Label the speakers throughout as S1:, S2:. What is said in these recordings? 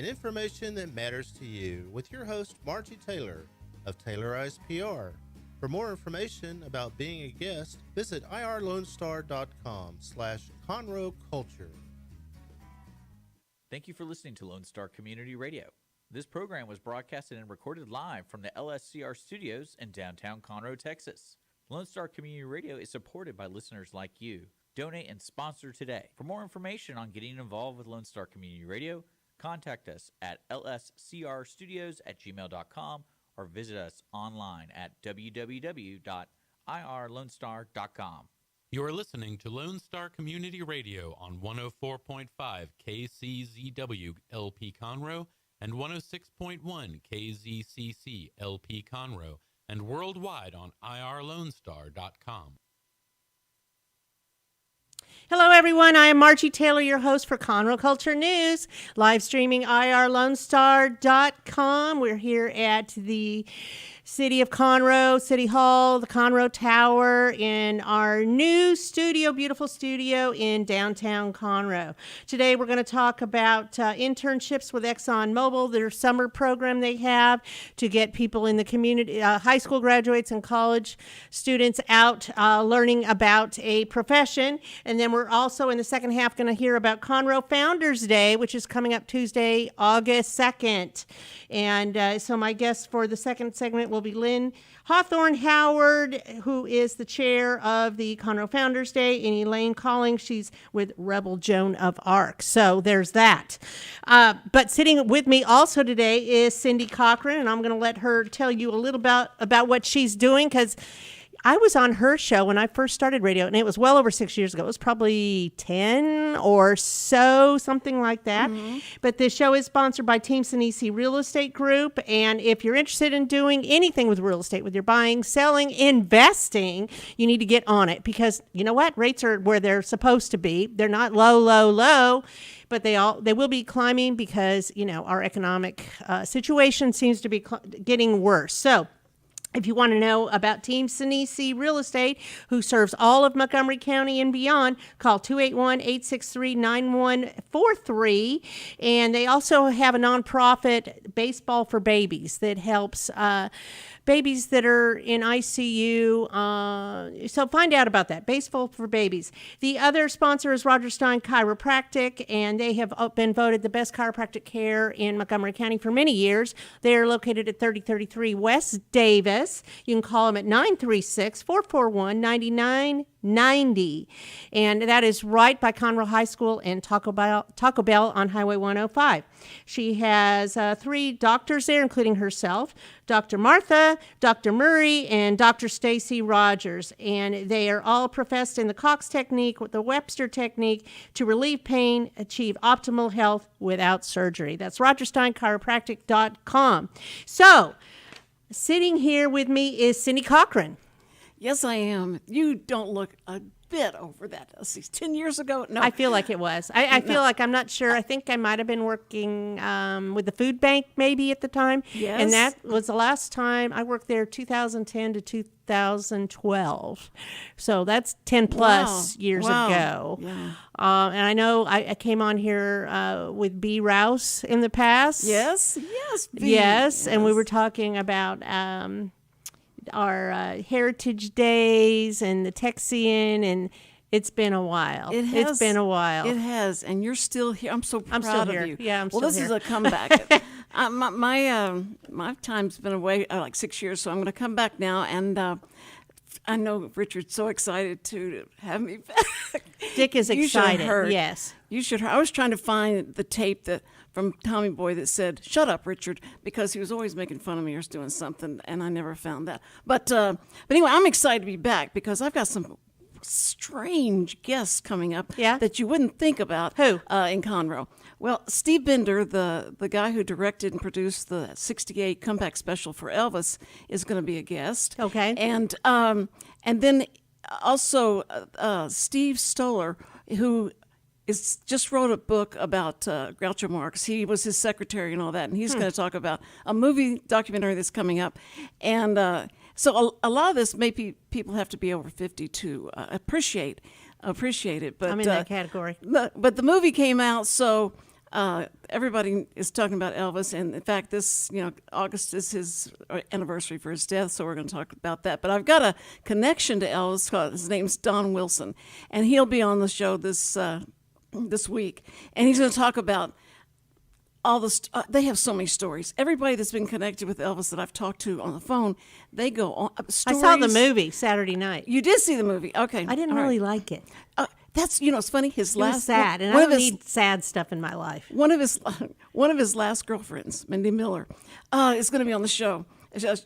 S1: and information that matters to you with your host, Margie Taylor of Taylorized PR. For more information about being a guest, visit irlonestar.com/Conroe Culture.
S2: Thank you for listening to Lone Star Community Radio. This program was broadcasted and recorded live from the LSCR studios in downtown Conroe, Texas. Lone Star Community Radio is supported by listeners like you. Donate and sponsor today. For more information on getting involved with Lone Star Community Radio, contact us at lscrstudios@gmail.com or visit us online at www.irlonestar.com.
S3: You are listening to Lone Star Community Radio on 104.5 KCZW LP Conroe and 106.1 KZCC LP Conroe and worldwide on irlonestar.com.
S4: Hello, everyone. I am Margie Taylor, your host for Conroe Culture News, live streaming irlonestar.com. We're here at the City of Conroe, City Hall, the Conroe Tower, in our new studio, beautiful studio in downtown Conroe. Today, we're going to talk about internships with ExxonMobil, their summer program they have to get people in the community, high school graduates and college students out learning about a profession. And then we're also in the second half going to hear about Conroe Founders Day, which is coming up Tuesday, August 2nd. And so my guest for the second segment will be Lynn Hawthorne-Howard, who is the chair of the Conroe Founders Day, and Elaine Collings. She's with Rebel Joan of Arc. So there's that. But sitting with me also today is Cindy Cochran, and I'm going to let her tell you a little about what she's doing, because I was on her show when I first started radio, and it was well over 6 years ago. It was probably 10 or so, something like that. Mm-hmm. But this show is sponsored by Team Sinisi Real Estate Group. And if you're interested in doing anything with real estate, with your buying, selling, investing, you need to get on it, because you know what? Rates are where they're supposed to be. They're not low, but they will be climbing because, you know, our economic situation seems to be getting worse. So if you want to know about Team Sinisi Real Estate, who serves all of Montgomery County and beyond, call 281-863-9143. And they also have a nonprofit, Baseball for Babies, that helps babies that are in ICU. So find out about that, Baseball for Babies. The other sponsor is Stein Chiropractic, and they have been voted the best chiropractic care in Montgomery County for many years. They are located at 3033 West Davis. You can call them at 936-441-9990. And that is right by Conroe High School and Taco Bell on Highway 105. She has 3 doctors there, including herself, Dr. Martha, Dr. Murray, and Dr. Stacy Rogers. And they are all professed in the Cox technique, the Webster technique, to relieve pain, achieve optimal health without surgery. That's RogersteinChiropractic.com. So, sitting here with me is Cindy Cochran.
S5: Yes, I am. You don't look a bit over that. 10 years ago? No.
S4: I feel like it was. I feel like, I'm not sure. I think I might have been working with the food bank maybe at the time.
S5: Yes.
S4: And that was the last time I worked there, 2010 to 2012. So that's 10 plus years ago. Yeah. And I know I came on here with B. Rouse in the past.
S5: Yes.
S4: Yes. And we were talking about our Heritage Days and the Texian, and it's been a while. It's been a while.
S5: It has, and you're still here. I'm so proud
S4: still
S5: of
S4: here.
S5: you.
S4: Yeah, I'm still
S5: here. Well,
S4: here.
S5: this is a comeback. My time's been away like 6 years, so I'm going to come back now, and I know Richard's so excited to have me back.
S4: Dick is excited.
S5: Yes. You should. I was trying to find the tape from Tommy Boy that said, "Shut up, Richard," because he was always making fun of me or doing something, and I never found that. But anyway, I'm excited to be back because I've got some strange guests coming up that you wouldn't think about.
S4: Who?
S5: In Conroe. Well, Steve Bender, the guy who directed and produced the 68 comeback special for Elvis, is going to be a guest.
S4: Okay.
S5: And then also Steve Stoller, who just wrote a book about Groucho Marx. He was his secretary and all that, and he's going to talk about a movie documentary that's coming up. And so a lot of this, maybe people have to be over 50 to appreciate it. But
S4: I'm in that category.
S5: But the movie came out, so everybody is talking about Elvis, and in fact, August is his anniversary for his death, so we're going to talk about that. But I've got a connection to Elvis. His name's Don Wilson, and he'll be on the show this week, and he's going to talk about all the they have so many stories. Everybody that's been connected with Elvis that I've talked to on the phone, they go on stories.
S4: I saw the movie Saturday night.
S5: You did see the movie, okay?
S4: I didn't really like it.
S5: That's it's funny. His
S4: It
S5: last
S4: was sad, and I don't need sad stuff in my life.
S5: One of his last girlfriends, Mindy Miller, is going to be on the show.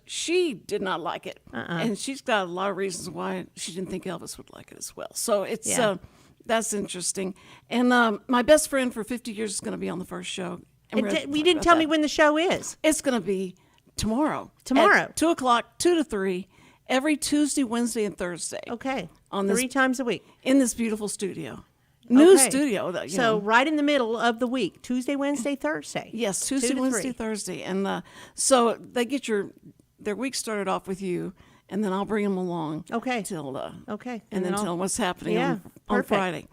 S5: She did not like it, and she's got a lot of reasons why she didn't think Elvis would like it as well. So it's that's interesting. And my best friend for 50 years is going to be on the first show.
S4: We didn't tell me when the show is.
S5: It's going to be tomorrow.
S4: At
S5: 2 o'clock, 2 to 3, every Tuesday, Wednesday, and Thursday.
S4: Okay.
S5: On
S4: 3 times a week.
S5: In this beautiful studio. New studio.
S4: So right in the middle of the week, Tuesday, Wednesday, Thursday.
S5: Yes, Tuesday, Wednesday, Thursday. And so they get their week started off with you, and then I'll bring them along.
S4: Okay.
S5: Till
S4: okay.
S5: And then tell them what's happening on
S4: perfect.
S5: Friday.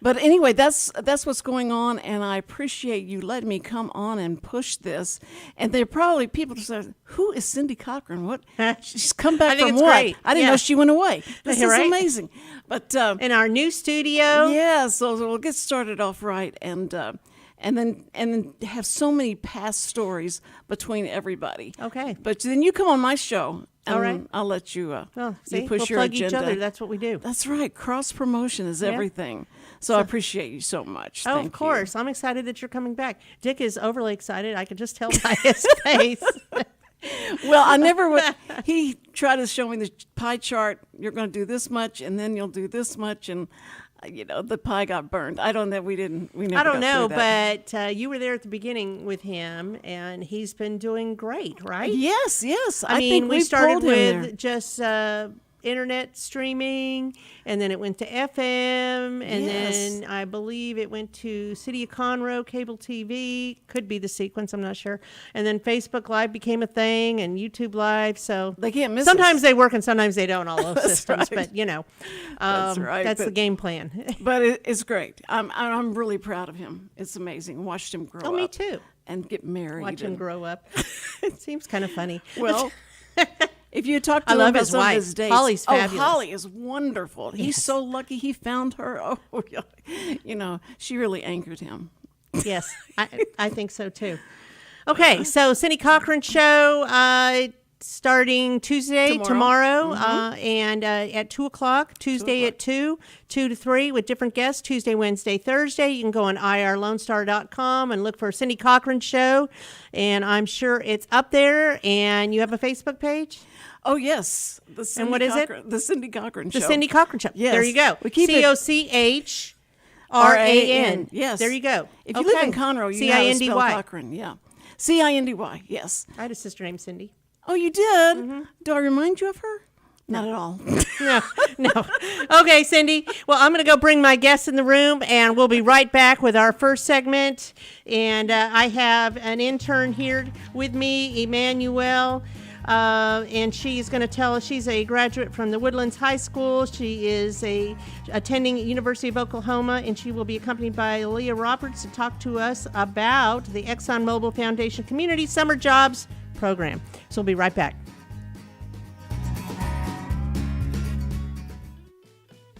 S5: But anyway, that's what's going on, and I appreciate you letting me come on and push this. And there are probably people that say, "Who is Cindy Cochran? What? She's come back
S4: I think
S5: from
S4: it's
S5: what?
S4: great.
S5: I didn't know she went away. This is
S4: Right?
S5: amazing." But
S4: in our new studio.
S5: yeah, so we'll get started off right, and then have so many past stories between everybody.
S4: Okay.
S5: But then you come on my show.
S4: All right.
S5: I'll let you.
S4: See,
S5: you push
S4: we'll
S5: your
S4: plug
S5: agenda.
S4: each other. That's what we do.
S5: That's right. Cross promotion is everything. So I appreciate you so much.
S4: Oh,
S5: Thank
S4: of course. I'm excited that you're coming back. Dick is overly excited. I could just tell by his face.
S5: Well, I never would. He tried to show me the pie chart. You're going to do this much, and then you'll do this much, and the pie got burned. I don't know. We never.
S4: I don't
S5: got
S4: know,
S5: through that.
S4: but you were there at the beginning with him, and he's been doing great, right?
S5: Yes.
S4: I mean,
S5: think
S4: we
S5: we've
S4: started
S5: pulled him there.
S4: with just internet streaming, and then it went to FM, and then I believe it went to City of Conroe cable TV. Could be the sequence, I'm not sure. And then Facebook Live became a thing, and YouTube Live. So
S5: They can't miss
S4: sometimes
S5: us.
S4: they work and sometimes they don't. All those systems,
S5: right.
S4: but
S5: That's right,
S4: that's the
S5: but-
S4: game plan.
S5: But it's great. I'm really proud of him. It's amazing. Watched him grow up.
S4: Oh, me too.
S5: And get married.
S4: Watch him
S5: and-
S4: grow up. It seems kind of funny.
S5: Well, if you talk to
S4: I
S5: him
S4: love
S5: about
S4: his
S5: some
S4: wife.
S5: of his dates,
S4: Holly's fabulous.
S5: Holly is wonderful. He's
S4: Yes.
S5: so lucky he found her. Oh, she really anchored him.
S4: Yes, I think so too. Okay, so Cindy Cochran show starting Tuesday, tomorrow, and at 2 o'clock, Tuesday at 2 to 3 with different guests, Tuesday, Wednesday, Thursday. You can go on irlonestar.com and look for Cindy Cochran show, and I'm sure it's up there. And you have a Facebook page?
S5: Oh, yes.
S4: And what is it?
S5: The Cindy Cochran show.
S4: The Cindy Cochran show.
S5: Yes.
S4: There you go.
S5: We keep it-
S4: COCHRAN.
S5: Yes.
S4: There you go.
S5: If you live in Conroe, you know how to spell
S4: CINDY.
S5: Cochran. Yeah. CINDY, yes.
S4: I had a sister named Cindy.
S5: Oh, you did? Do I remind you of her? Not at all.
S4: No. Okay, Cindy. Well, I'm going to go bring my guests in the room, and we'll be right back with our first segment. And I have an intern here with me, Emmanuelle, and she's going to tell us she's a graduate from the Woodlands High School. She is attending University of Oklahoma, and she will be accompanied by Leah Roberts to talk to us about the ExxonMobil Foundation Community Summer Jobs Program. So we'll be right back.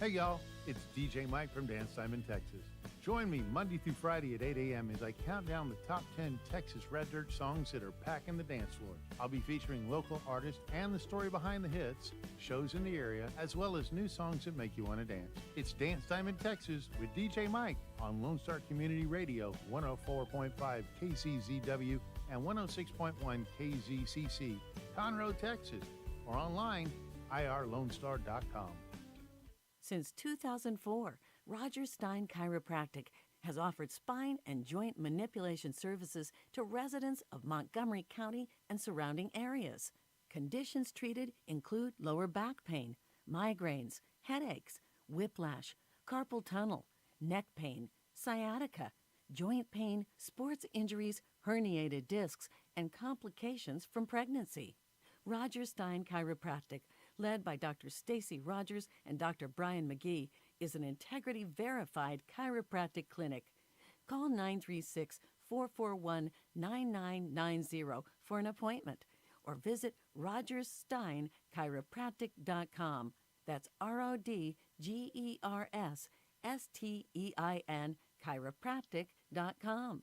S6: Hey y'all, it's DJ Mike from Dan Simon, Texas. Join me Monday through Friday at 8 a.m. as I count down the top 10 Texas Red Dirt songs that are packing the dance floor. I'll be featuring local artists and the story behind the hits, shows in the area, as well as new songs that make you want to dance. It's Dance Time in Texas with DJ Mike on Lone Star Community Radio, 104.5 KCZW and 106.1 KZCC, Conroe, Texas, or online, irlonestar.com.
S7: Since 2004, Roger Stein Chiropractic has offered spine and joint manipulation services to residents of Montgomery County and surrounding areas. Conditions treated include lower back pain, migraines, headaches, whiplash, carpal tunnel, neck pain, sciatica, joint pain, sports injuries, herniated discs, and complications from pregnancy. Roger Stein Chiropractic, led by Dr. Stacy Rogers and Dr. Brian McGee, is an integrity-verified chiropractic clinic. call 936-441-9990 for an appointment, or visit rogerssteinchiropractic.com. That's RODGERSSTEIN chiropractic.com.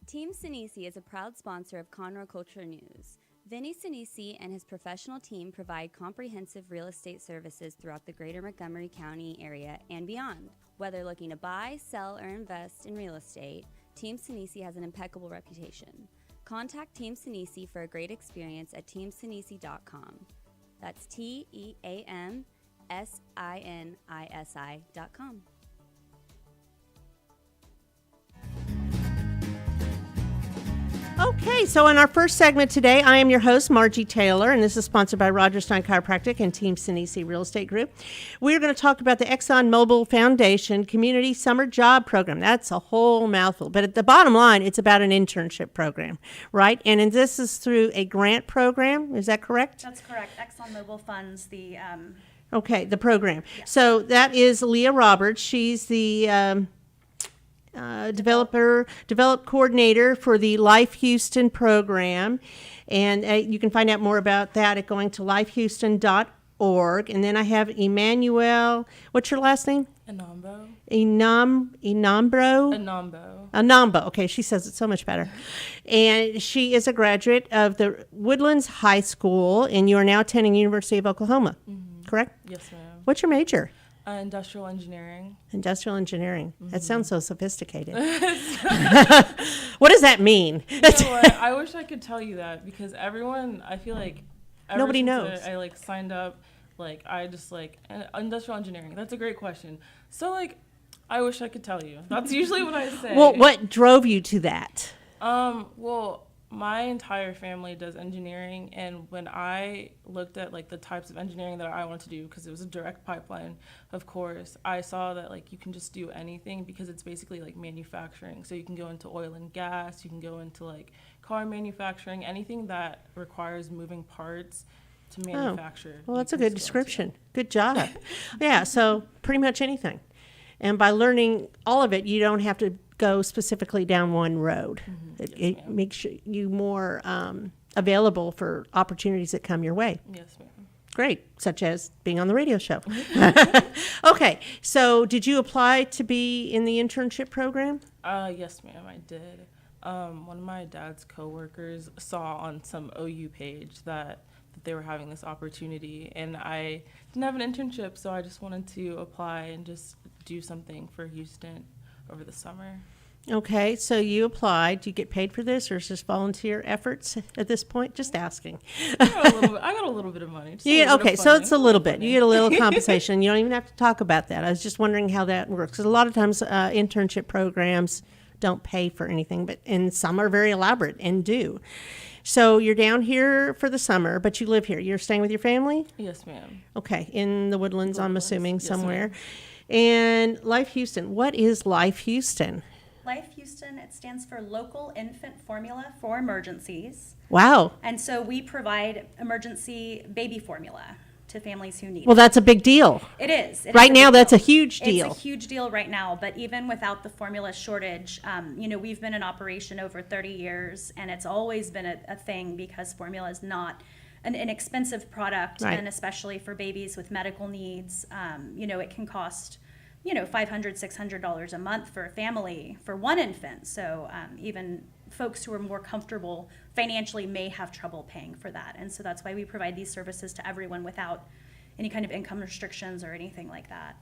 S8: Team Sinisi is a proud sponsor of Conroe Culture News. Vinny Sinisi and his professional team provide comprehensive real estate services throughout the greater Montgomery County area and beyond. Whether looking to buy, sell, or invest in real estate, Team Sinisi has an impeccable reputation. Contact Team Sinisi for a great experience at teamsinisi.com. That's TEAMSINISI.com.
S4: Okay, so in our first segment today, I am your host, Margie Taylor, and this is sponsored by Roger Stein Chiropractic and Team Sinisi Real Estate Group. We're going to talk about the ExxonMobil Foundation Community Summer Job Program. That's a whole mouthful, but at the bottom line, it's about an internship program, right? And this is through a grant program, is that correct?
S9: That's correct. ExxonMobil funds the...
S4: Okay, the program. Yeah. So that is Leah Roberts. She's the... develop coordinator for the L.I.F.E Houston program, and you can find out more about that at going to lifehouston.org. And then I have Emmanuelle, what's your last name?
S10: Enombo.
S4: Enombo. Okay, she says it so much better. And she is a graduate of the Woodlands High School, and you are now attending University of Oklahoma, correct?
S10: Yes, ma'am.
S4: What's your major?
S10: Industrial engineering.
S4: Industrial engineering. That sounds so sophisticated. What does that mean?
S10: You know what? I wish I could tell you that, because everyone, I feel like
S4: nobody knows.
S10: I signed up, I just industrial engineering. That's a great question. So I wish I could tell you. That's usually what I say.
S4: Well, what drove you to that?
S10: Well, my entire family does engineering, and when I looked at the types of engineering that I wanted to do, because it was a direct pipeline, of course, I saw that you can just do anything, because it's basically manufacturing. So you can go into oil and gas, you can go into car manufacturing, anything that requires moving parts to manufacture.
S4: Well, that's a good description. Good job. Yeah, so pretty much anything. And by learning all of it, you don't have to go specifically down one road. It makes you more available for opportunities that come your way.
S10: Yes, ma'am.
S4: Great, such as being on the radio show. Okay, so did you apply to be in the internship program?
S10: Yes, ma'am, I did. One of my dad's coworkers saw on some OU page that they were having this opportunity, and I didn't have an internship, so I just wanted to apply and just do something for Houston over the summer.
S4: Okay, so you applied. Do you get paid for this, or is this volunteer efforts at this point? Just asking.
S10: I got a little bit of money.
S4: Okay, so it's a little bit. You get a little compensation. You don't even have to talk about that. I was just wondering how that works, because a lot of times internship programs don't pay for anything, and some are very elaborate and do. So you're down here for the summer, but you live here. You're staying with your family?
S10: Yes, ma'am.
S4: Okay, in the Woodlands, I'm assuming, somewhere. And L.I.F.E Houston. What is L.I.F.E Houston?
S9: L.I.F.E Houston, it stands for Local Infant Formula for Emergencies.
S4: Wow.
S9: And so we provide emergency baby formula to families who need it.
S4: Well, that's a big deal.
S9: It is.
S4: Right now, that's a huge deal.
S9: It's a huge deal right now, but even without the formula shortage, we've been in operation over 30 years, and it's always been a thing, because formula is not an inexpensive product,
S4: right.
S9: And especially for babies with medical needs, it can cost $500, $600 a month for a family for one infant. So even folks who are more comfortable financially may have trouble paying for that. And so that's why we provide these services to everyone without any kind of income restrictions or anything like that.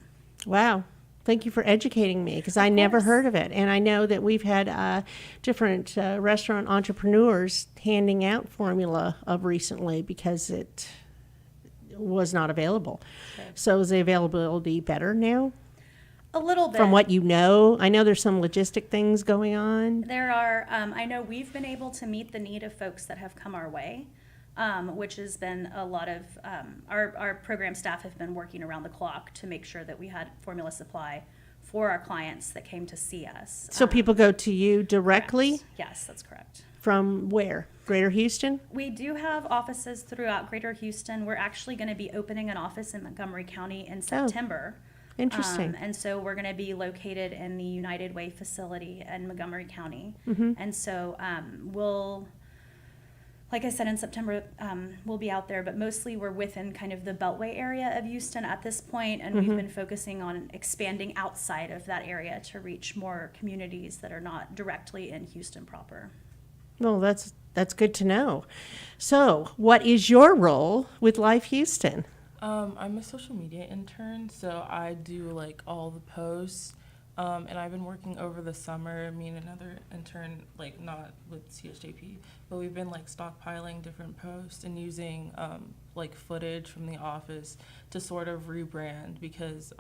S4: Wow. Thank you for educating me, because I never heard of it. And I know that we've had different restaurant entrepreneurs handing out formula of recently, because it was not available. Okay. So is the availability better now?
S9: A little bit.
S4: From what you know? I know there's some logistic things going on.
S9: There are. I know we've been able to meet the need of folks that have come our way, which has been a lot of, our program staff have been working around the clock to make sure that we had formula supply for our clients that came to see us.
S4: So people go to you directly?
S9: Correct. Yes, that's correct.
S4: From where? Greater Houston?
S9: We do have offices throughout Greater Houston. We're actually going to be opening an office in Montgomery County in September.
S4: Interesting.
S9: And so we're going to be located in the United Way facility in Montgomery County. And so we'll, like I said, in September, we'll be out there, but mostly we're within kind of the Beltway area of Houston at this point, and we've been focusing on expanding outside of that area to reach more communities that are not directly in Houston proper.
S4: Well, that's good to know. So, what is your role with L.I.F.E Houston?
S10: I'm a social media intern, so I do like all the posts. And I've been working over the summer, me and another intern, like not with CSJP, but we've been like stockpiling different posts and using like footage from the office to sort of rebrand because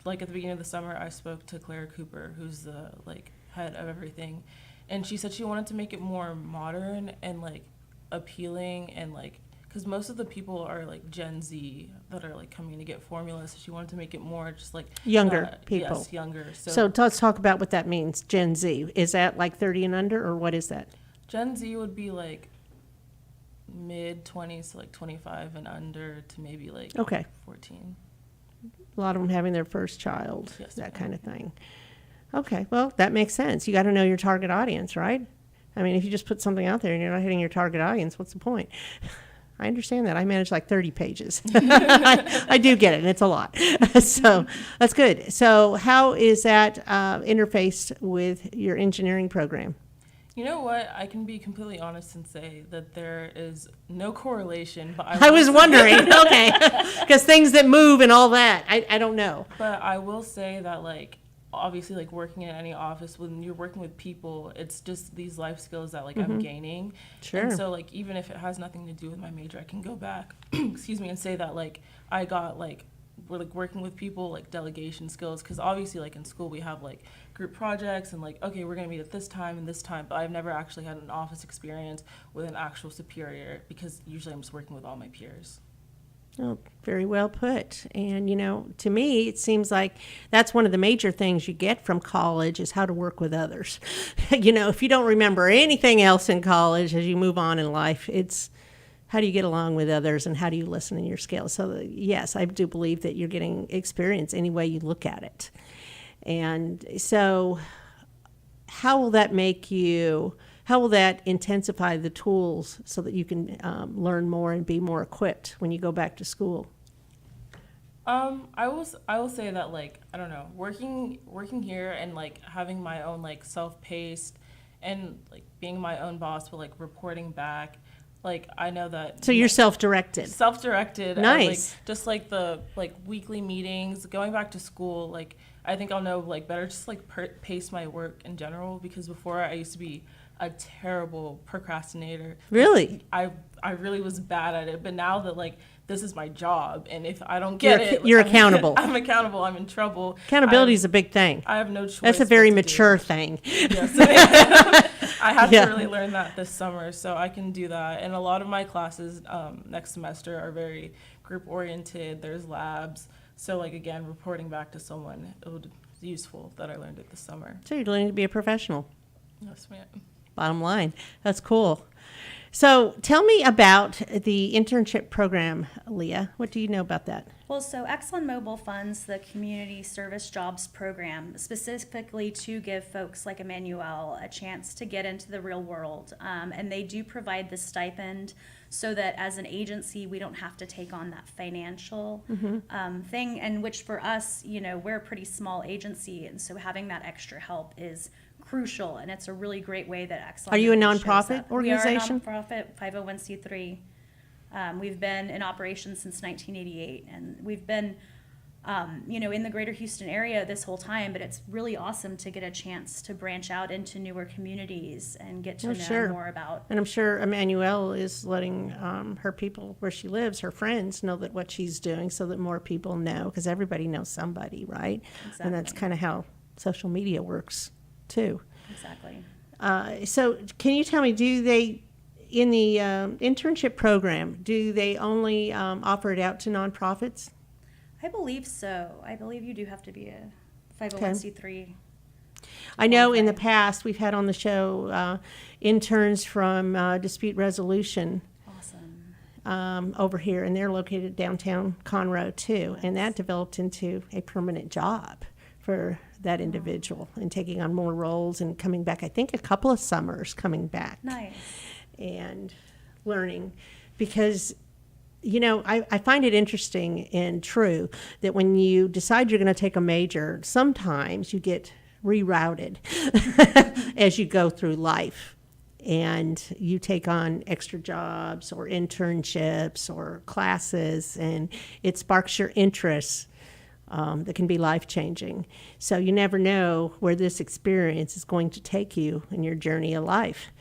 S10: like at the beginning of the summer, I spoke to Claire Cooper, who's the like head of everything. And she said she wanted to make it more modern and like appealing and like, because most of the people are like Gen Z that are like coming to get formulas. So she wanted to make it more just like
S4: Younger people.
S10: Yes, younger.
S4: So let's talk about what that means, Gen Z. Is that like 30 and under, or what is that?
S10: Gen Z would be like mid-20s to like 25 and under to maybe like 14.
S4: A lot of them having their first child,
S10: Yes,
S4: that
S10: ma'am.
S4: kind of thing. Okay, well, that makes sense. You got to know your target audience, right? I mean, if you just put something out there and you're not hitting your target audience, what's the point? I understand that. I manage like 30 pages. I do get it, and it's a lot. So that's good. So how is that interfaced with your engineering program?
S10: You know what? I can be completely honest and say that there is no correlation. But
S4: I was wondering, okay, because things that move and all that, I don't know.
S10: But I will say that, like, obviously, like, working in any office, when you're working with people, it's just these life skills that, like, I'm gaining.
S4: Sure.
S10: And so, like, even if it has nothing to do with my major, I can go back, excuse me, and say that, like, I got, like, we're, like, working with people, like, delegation skills. Because obviously, like, in school, we have, like, group projects and, like, okay, we're going to meet at this time and this time. But I've never actually had an office experience with an actual superior because usually I'm just working with all my peers.
S4: Oh, very well put. And, you know, to me, it seems like that's one of the major things you get from college is how to work with others. You know, if you don't remember anything else in college as you move on in life, it's how do you get along with others and how do you listen in your skills? So, yes, I do believe that you're getting experience any way you look at it. And so how will that make you... How will that intensify the tools so that you can learn more and be more equipped when you go back to school?
S10: I will say that, like, I don't know, working here and, like, having my own, like, self-paced and, like, being my own boss but, like, reporting back, like, I know that.
S4: So you're self-directed.
S10: Self-directed.
S4: Nice.
S10: And, like, just like the, like, weekly meetings, going back to school, like, I think I'll know, like, better just, like, pace my work in general because before I used to be a terrible procrastinator.
S4: Really?
S10: I really was bad at it, but now that, like, this is my job, and if I don't get
S4: you're accountable.
S10: I'm accountable. I'm in trouble.
S4: Accountability is a big thing.
S10: I have no choice.
S4: That's a very mature thing.
S10: Yes. I had to really learn that this summer, so I can do that. And a lot of my classes next semester are very group-oriented. There's labs. So, like, again, reporting back to someone, it would be useful that I learned it this summer.
S4: So you're learning to be a professional.
S10: Yes, ma'am.
S4: Bottom line. That's cool. So tell me about the internship program, Leah. What do you know about that?
S9: Well, so ExxonMobil funds the Community Service Jobs Program specifically to give folks like Emmanuelle a chance to get into the real world. And they do provide the stipend so that as an agency, we don't have to take on that financial thing. And which for us, you know, we're a pretty small agency. And so having that extra help is crucial, and it's a really great way that ExxonMobil
S4: Are you a
S9: shows
S4: nonprofit
S9: up.
S4: organization?
S9: We are a nonprofit 501c3. We've been in operation since 1988, and we've been, you know, in the greater Houston area this whole time, but it's really awesome to get a chance to branch out into newer communities and get to know more about.
S4: And I'm sure Emmanuelle is letting her people where she lives, her friends, know that what she's doing so that more people know, because everybody knows somebody, right?
S9: Exactly.
S4: And that's kind of how social media works too.
S9: Exactly.
S4: So can you tell me, do they, in the internship program, do they only offer it out to nonprofits?
S9: I believe so. I believe you do have to be a 501c3.
S4: I know in the past we've had on the show interns from dispute resolution.
S9: Awesome.
S4: over here, and they're located downtown Conroe too. And that developed into a permanent job for that individual, and taking on more roles and coming back, I think a couple of summers coming back.
S9: Nice.
S4: And learning, because I find it interesting and true that when you decide you're going to take a major, sometimes you get rerouted as you go through life, and you take on extra jobs or internships or classes, and it sparks your interests that can be life-changing. So you never know where this experience is going to take you in your journey of life.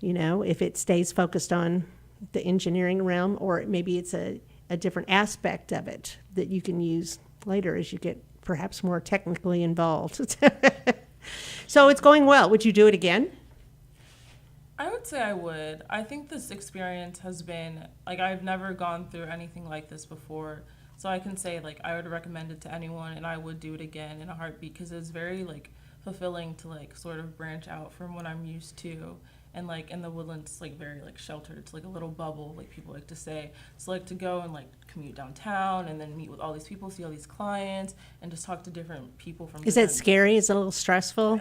S4: If it stays focused on the engineering realm, or maybe it's a different aspect of it that you can use later as you get perhaps more technically involved. So it's going well. Would you do it again?
S10: I would say I would. I think this experience has been, I've never gone through anything like this before. So I can say, I would recommend it to anyone, and I would do it again in a heartbeat, because it's very, fulfilling to, sort of branch out from what I'm used to. And, in the Woodlands, it's, very, sheltered. It's, a little bubble, people like to say. So, to go and, commute downtown and then meet with all these people, see all these clients, and just talk to different people from
S4: Is that scary? Is it a little stressful?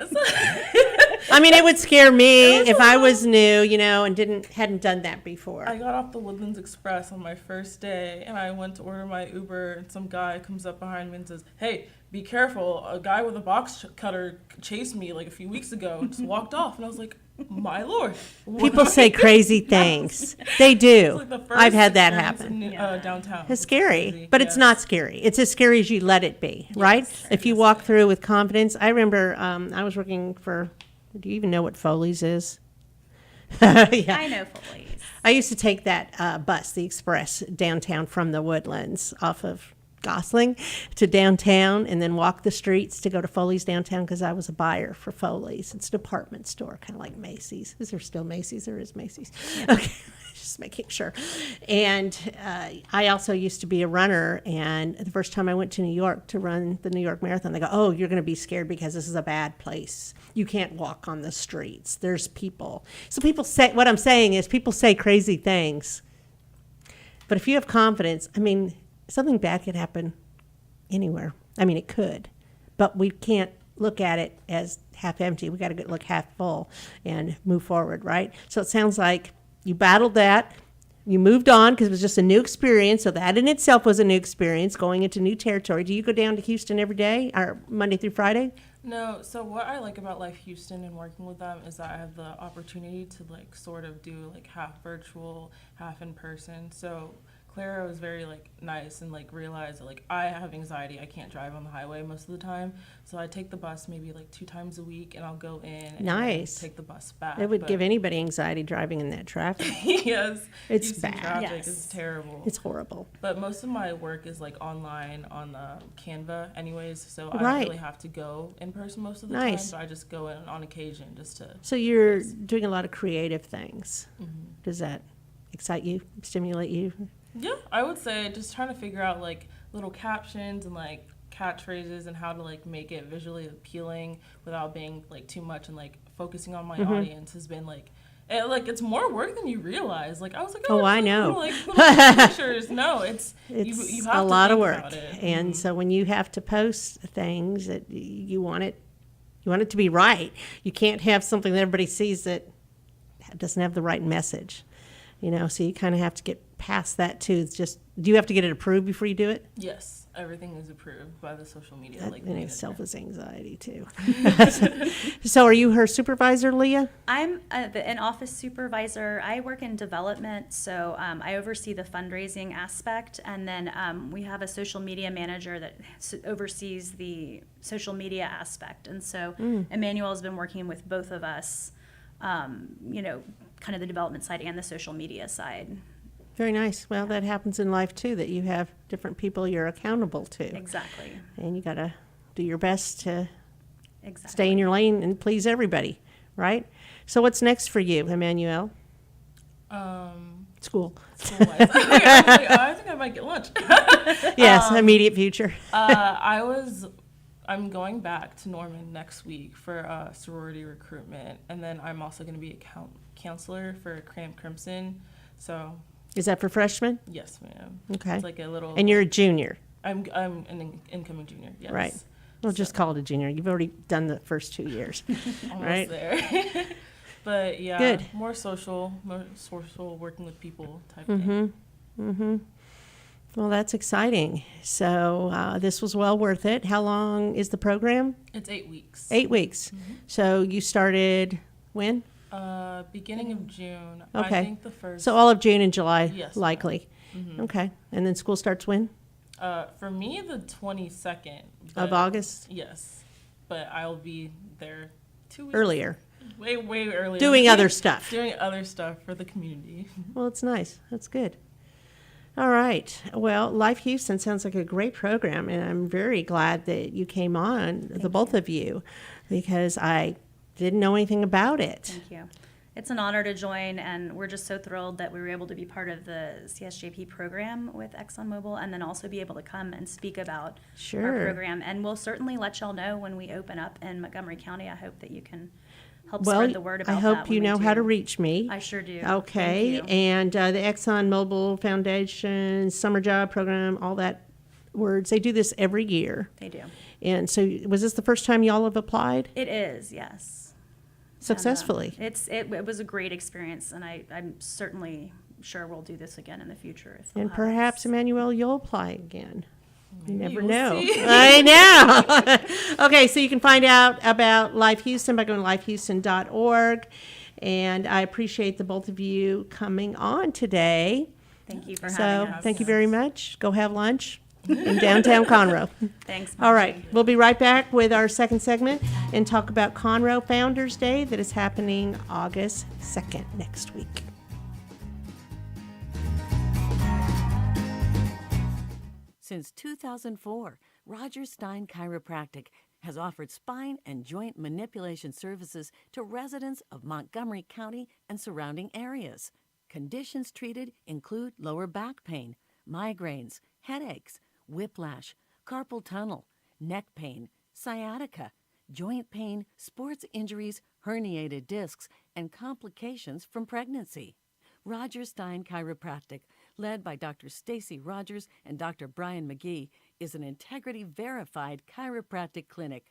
S4: I mean, it would scare me if I was new, and hadn't done that before.
S10: I got off the Woodlands Express on my first day, and I went to order my Uber, and some guy comes up behind me and says, "Hey, be careful, a guy with a box cutter chased me a few weeks ago and just walked off." And I was like, my Lord.
S4: People say crazy things. They do.
S10: It's the first
S4: I've had that happen.
S10: Downtown.
S4: It's scary, but it's not scary. It's as scary as you let it be, right? If you walk through with confidence. I remember I was working for, do you even know what Foley's is?
S9: Yeah. I know Foley's.
S4: I used to take that bus, the express, downtown from the Woodlands off of Gosling to downtown, and then walk the streets to go to Foley's downtown, because I was a buyer for Foley's. It's a department store, kind of like Macy's. Is there still Macy's? There is Macy's. Yeah. Okay, just making sure. And I also used to be a runner, and the first time I went to New York to run the New York Marathon, they go, "Oh, you're going to be scared because this is a bad place. You can't walk on the streets. There's people." So people say, what I'm saying is, people say crazy things. But if you have confidence, something bad could happen anywhere. It could, but we can't look at it as half empty. We got to look half full and move forward, right? So it sounds like you battled that, you moved on because it was just a new experience. So that in itself was a new experience, going into new territory. Do you go down to Houston every day, or Monday through Friday?
S10: No. So what I like about L.I.F. Houston and working with them is that I have the opportunity to sort of do half virtual, half in person. So Clara was very nice and realized that I have anxiety. I can't drive on the highway most of the time, so I take the bus maybe 2 times a week, and I'll go in and take the bus back.
S4: It would give anybody anxiety driving in that traffic.
S10: Yes,
S4: it's
S10: Houston
S4: bad.
S10: Traffic
S4: Yes.
S10: is terrible.
S4: It's horrible.
S10: But most of my work is online on Canva, anyways. So I
S4: Right.
S10: don't really have to go in person most of the time. So I just go in on occasion just to.
S4: So you're doing a lot of creative things.
S10: Mm-hmm.
S4: Does that excite you, stimulate you?
S10: Yeah, I would say just trying to figure out little captions and catchphrases and how to make it visually appealing without being too much, and focusing on my audience has been it's more work than you realize. I was
S4: oh, I know.
S10: Little pictures. No, it's you have
S4: a
S10: to
S4: lot
S10: think
S4: of work,
S10: about it.
S4: and so when you have to post things, that you want it to be right. You can't have something that everybody sees that doesn't have the right message. So you kind of have to get past that too. It's just, do you have to get it approved before you do it?
S10: Yes, everything is approved by the social media.
S4: That in itself is anxiety too. So are you her supervisor, Leah?
S9: I'm an office supervisor. I work in development, so I oversee the fundraising aspect, and then we have a social media manager that oversees the social media aspect. And so Emmanuelle has been working with both of us, kind of the development side and the social media side.
S4: Very nice. Well, that happens in life too, that you have different people you're accountable to.
S9: Exactly.
S4: And you got to do your best to stay in your lane and please everybody, right? So what's next for you, Emmanuelle? School.
S10: School-wise. I think I might get lunch.
S4: Yes, immediate future.
S10: I'm going back to Norman next week for sorority recruitment, and then I'm also going to be a counselor for Camp Crimson. So
S4: Is that for freshmen?
S10: Yes, ma'am.
S4: Okay.
S10: It's like a little.
S4: And you're a junior.
S10: I'm an incoming junior. Yes.
S4: Right. We'll just call it a junior. You've already done the first 2 years.
S10: Almost
S4: right?
S10: there. But yeah,
S4: Good.
S10: more social, working with people type thing.
S4: Well, that's exciting. So this was well worth it. How long is the program?
S10: It's 8 weeks.
S4: 8 weeks. So you started when?
S10: Beginning of June.
S4: Okay.
S10: I think the first.
S4: So all of June and July,
S10: Yes,
S4: likely. Okay. And then school starts when?
S10: For me, the 22nd.
S4: Of
S10: but-
S4: August?
S10: Yes. But I'll be there 2 weeks.
S4: Earlier.
S10: Way earlier.
S4: Doing other stuff.
S10: Doing other stuff for the community.
S4: Well, it's nice. That's good. All right. Well, Life Houston sounds like a great program, and I'm very glad that you came on, both of you, because I didn't know anything about it.
S9: Thank you. It's an honor to join, and we're just so thrilled that we were able to be part of the CSJP program with ExxonMobil, and then also be able to come and speak about
S4: Sure.
S9: our program. And we'll certainly let y'all know when we open up in Montgomery County. I hope that you can help
S4: Well,
S9: spread the word about
S4: I
S9: that.
S4: hope you
S9: when we
S4: know how
S9: do.
S4: to reach me.
S9: I sure do.
S4: Okay.
S9: Thank you.
S4: And the ExxonMobil Foundation, Summer Job Program, all that words, they do this every year.
S9: They do.
S4: And so was this the first time y'all have applied
S9: It is, yes.
S4: successfully?
S9: And, it was a great experience, and I'm certainly sure we'll do this again in the future. If they'll
S4: And
S9: have
S4: perhaps,
S9: us.
S4: Emmanuelle, you'll apply again. You never
S10: we'll
S4: know.
S10: see.
S4: I know. Okay, so you can find out about Life Houston by going to lifehouston.org. And I appreciate the both of you coming on today.
S9: Thank you for
S4: So
S9: having us.
S4: thank you very much. Go have lunch in downtown Conroe.
S9: Thanks.
S4: All right,
S9: Margie.
S4: we'll be right back with our second segment and talk about Conroe Founders Day that is happening August 2nd next week.
S7: Since 2004, Stein Chiropractic has offered spine and joint manipulation services to residents of Montgomery County and surrounding areas. Conditions treated include lower back pain, migraines, headaches, whiplash, carpal tunnel, neck pain, sciatica, joint pain, sports injuries, herniated discs, and complications from pregnancy. Stein Chiropractic, led by Dr. Stacy Rogers and Dr. Brian McGee, is an integrity-verified chiropractic clinic.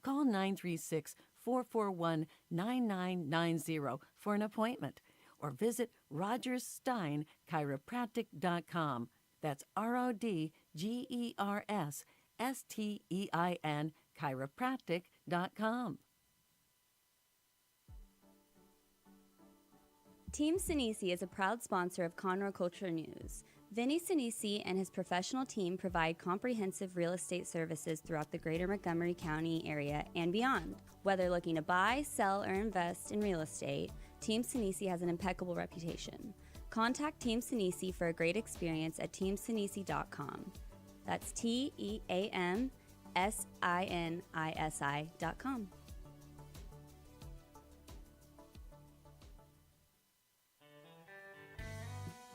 S7: Call 936-441-9990 for an appointment, or visit rogerssteinchiropractic.com. That's RODGERSSTEIN chiropractic.com.
S8: Team Sinisi is a proud sponsor of Conroe Culture News. Vinny Sinisi and his professional team provide comprehensive real estate services throughout the greater Montgomery County area and beyond. Whether looking to buy, sell, or invest in real estate, Team Sinisi has an impeccable reputation. Contact Team Sinisi for a great experience at teamsinisi.com. That's TEAMSINISI.com.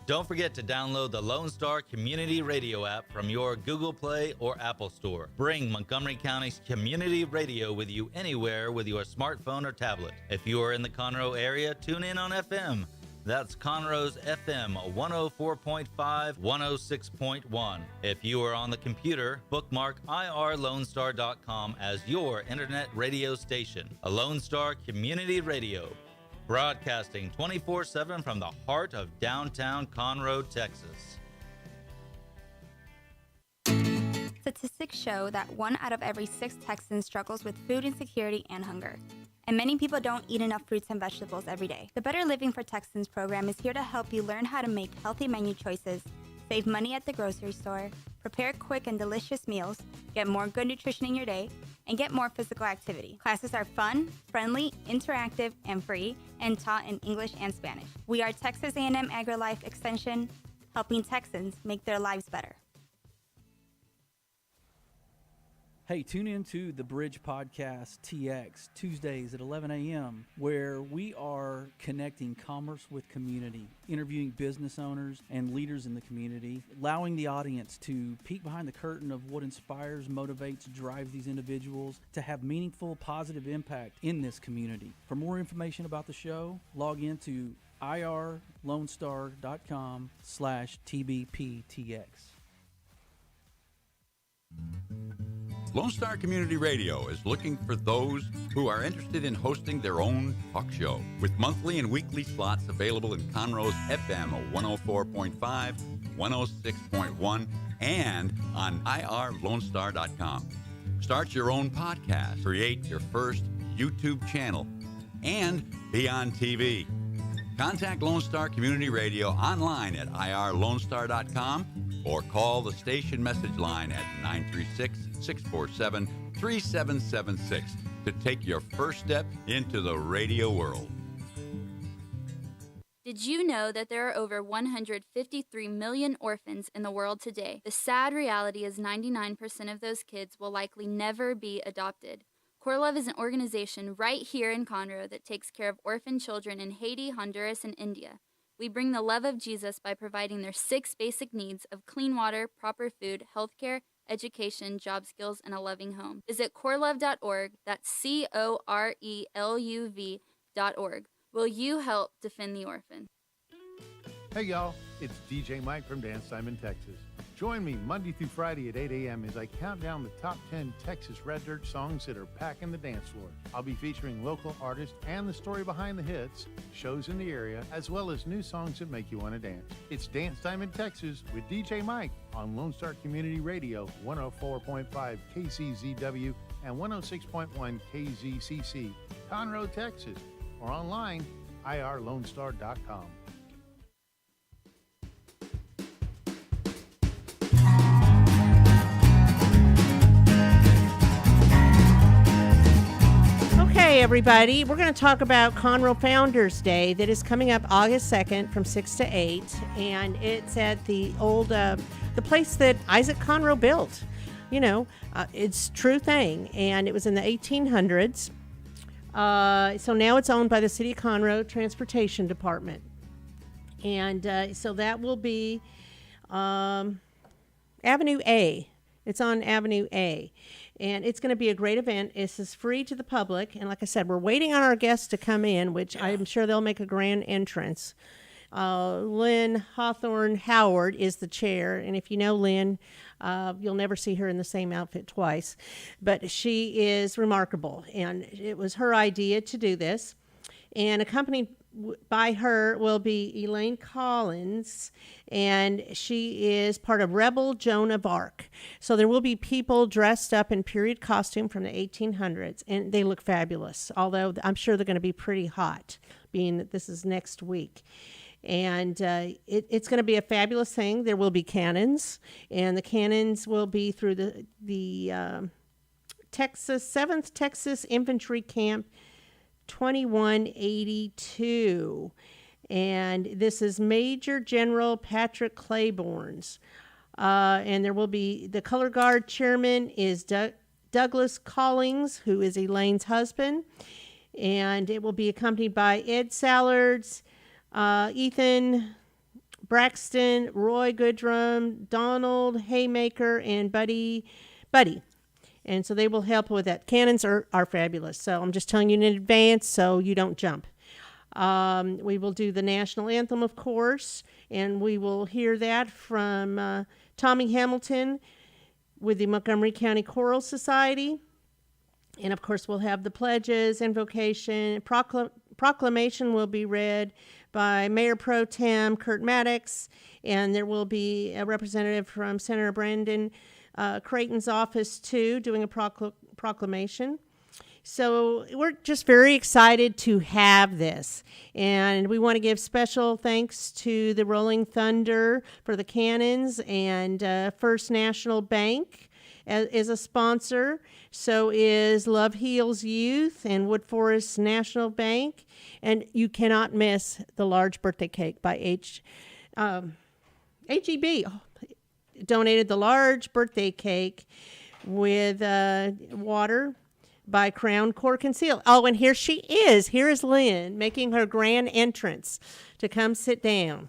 S11: Don't forget to download the Lone Star Community Radio app from your Google Play or Apple Store. Bring Montgomery County's community radio with you anywhere with your smartphone or tablet. If you are in the Conroe area, tune in on FM. That's Conroe's FM 104.5, 106.1. If you are on the computer, bookmark irlonestar.com as your internet radio station. A Lone Star Community Radio. Broadcasting 24/7 from the heart of downtown Conroe, Texas.
S12: Statistics show that 1 out of every 6 Texans struggles with food insecurity and hunger. And many people don't eat enough fruits and vegetables every day. The Better Living for Texans program is here to help you learn how to make healthy menu choices, save money at the grocery store, prepare quick and delicious meals, get more good nutrition in your day, and get more physical activity. Classes are fun, friendly, interactive, and free, and taught in English and Spanish. We are Texas A&M AgriLife Extension, helping Texans make their lives better.
S13: Hey, tune in to the Bridge Podcast TX Tuesdays at 11 a.m., where we are connecting commerce with community, interviewing business owners and leaders in the community, allowing the audience to peek behind the curtain of what inspires, motivates, drives these individuals to have meaningful, positive impact in this community. For more information about the show, log into irlonestar.com/TBPTX.
S14: Lone Star Community Radio is looking for those who are interested in hosting their own talk show with monthly and weekly slots available in Conroe's FM 104.5, 106.1, and on irlonestar.com. Start your own podcast, create your first YouTube channel, and be on TV. Contact Lone Star Community Radio online at irlonestar.com or call the station message line at 936-647-3776 to take your first step into the radio world.
S12: Did you know that there are over 153 million orphans in the world today? The sad reality is 99% of those kids will likely never be adopted. Core is an organization right here in Conroe that takes care of orphan children in Haiti, Honduras, and India. We bring the love of Jesus by providing their 6 basic needs of clean water, proper food, healthcare, education, job skills, and a loving home. Visit corelove.org, that's CORELUV.org. Will you help defend the orphan?
S6: Hey y'all, it's DJ Mike from Dan Simon, Texas. Join me Monday through Friday at 8 a.m. as I count down the top 10 Texas Red Dirt songs that are packing the dance floor. I'll be featuring local artists and the story behind the hits, shows in the area, as well as new songs that make you want to dance. It's Dance Time in Texas with DJ Mike on Lone Star Community Radio, 104.5 KCZW and 106.1 KZCC, Conroe, Texas, or online, irlonestar.com.
S4: Okay, everybody, we're going to talk about Conroe Founders Day that is coming up August 2nd from 6 to 8, and it's at the old, the place that Isaac Conroe built. You know, it's a true thing, and it was in the 1800s. So now it's owned by the City of Conroe Transportation Department. And so that will be Avenue A. It's on Avenue A. And it's going to be a great event. This is free to the public. And like I said, we're waiting on our guests to come in, which I'm sure they'll make a grand entrance. Lynn Hawthorne-Howard is the chair. And if you know Lynn, you'll never see her in the same outfit twice. But she is remarkable. And it was her idea to do this. And accompanied by her will be Elaine Collings, and she is part of Rebel Joan of Arc. So there will be people dressed up in period costume from the 1800s, and they look fabulous, although I'm sure they're going to be pretty hot, being that this is next week. And it's going to be a fabulous thing. There will be cannons, and the cannons will be through the 7th Texas Infantry Camp 2182, and this is Major General Patrick Claiborne's, and there will be the color guard chairman is Douglas Collings, who is Elaine's husband, and it will be accompanied by Ed Sallards, Ethan Braxton, Roy Goodrum, Donald Haymaker, and Buddy. And so they will help with that. Cannons are fabulous. So I'm just telling you in advance so you don't jump. We will do the national anthem, of course, and we will hear that from Tommy Hamilton with the Montgomery County Choral Society. And, of course, we'll have the pledges, invocation, proclamation will be read by Mayor Pro Tem Kurt Maddox, and there will be a representative from Senator Brandon Creighton's office too, doing a proclamation. So we're just very excited to have this, and we want to give special thanks to the Rolling Thunder for the cannons, and First National Bank is a sponsor. So is Love Heals Youth and Wood Forest National Bank, and you cannot miss the large birthday cake by HEB. Donated the large birthday cake with water by Crown Cork and Seal. Oh, and here she is. Here is Lynn making her grand entrance to come sit down.